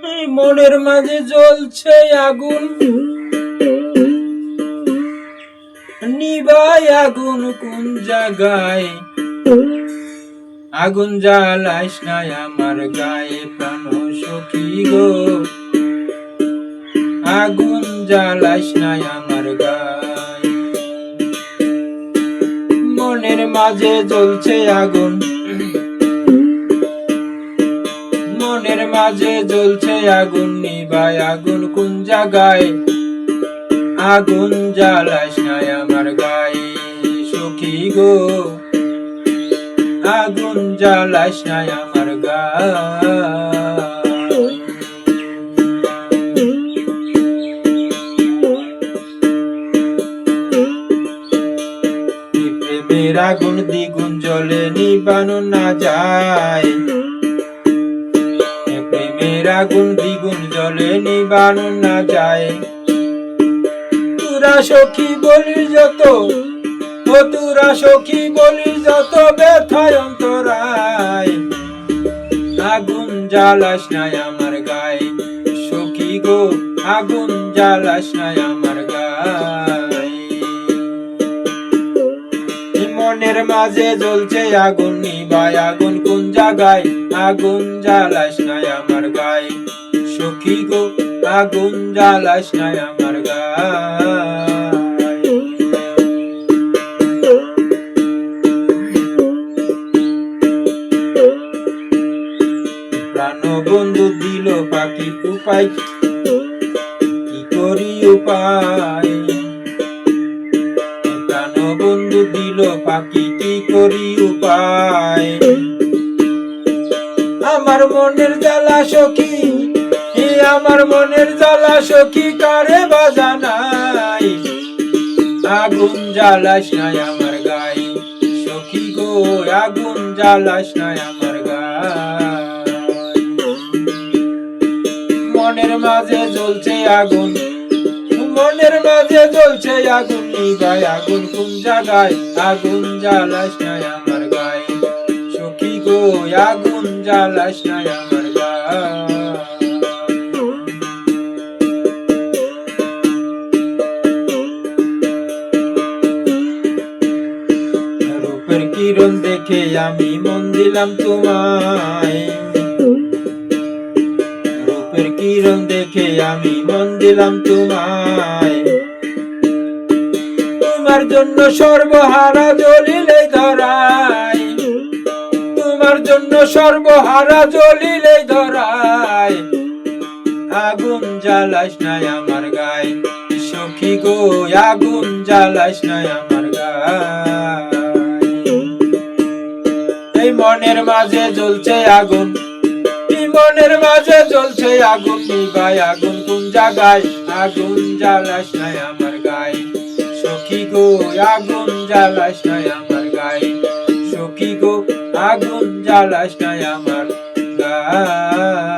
মনের মাঝে জ্বলছে আগুন, নিবাই আগুন কোন জায়গায়? আগুন জ্বালাইস না আমার গায়ে প্রাণ সখী গো, আগুন জ্বালাইস না আমার গায়ে। মনের মাঝে জ্বলছে আগুন, মনের মাঝে জ্বলছে আগুন, নিবাই আগুন কোন জায়গায়? আগুন জ্বালাইস না আমার গায়ে সখী গো, আগুন জ্বালাইস না আমার গায়ে। প্রেমের আগুন দ্বিগুণ জ্বলে নিবানো না যায়, প্রেমের আগুন দ্বিগুণ জ্বলে নিবানো না যায়। তোরা সখী বলিস যত, ও তোরা সখী বলিস যত ব্যথায় অন্তরায়, আগুন জ্বালাস না আমার গায়ে সখী গো, আগুন জ্বালাস না আমার গায়ে। মনের মাঝে জ্বলছে আগুন, নিবাই আগুন কোন জায়গায়? আগুন জ্বালাস না আমার গায়ে সখী গো, আগুন জ্বালাস না আমার গায়ে। প্রাণ বন্ধু দিল পাখি উপায়, কি করি উপায়? প্রাণ বন্ধু দিল পাখি, কি করি উপায়? আমার মনের জ্বালা সখী, আমার মনের জ্বালা সখী কারে বাজানাই? আগুন জ্বালাস না আমার গায়ে সখী গো, আগুন জ্বালাস না আমার গায়ে। মনের মাঝে জ্বলছে আগুন, মনের মাঝে জ্বলছে আগুন, নিবাই আগুন কোন জায়গায়? আগুন জ্বালাস না আমার গায়ে সখী গো, আগুন জ্বালাস না আমার গায়ে। রূপের কিরণ দেখে আমি মন দিলাম তোমায়, রূপের কিরণ দেখে আমি মন দিলাম তোমায়। তোমার জন্য সর্বহারা জ্বলিলে ধরায়, তোমার জন্য সর্বহারা জ্বলিলে ধরায়। আগুন জ্বালাস না আমার গায়ে সখী গো, আগুন জ্বালাস না আমার গায়ে। এই মনের মাঝে জ্বলছে আগুন, মনের মাঝে জ্বলছে আগুন, নিবাই আগুন কোন জায়গায়? আগুন জ্বালাস না আমার গায়ে সখী গো, আগুন জ্বালাস না আমার গায়ে সখী গো, আগুন জ্বালাস না আমার গায়ে।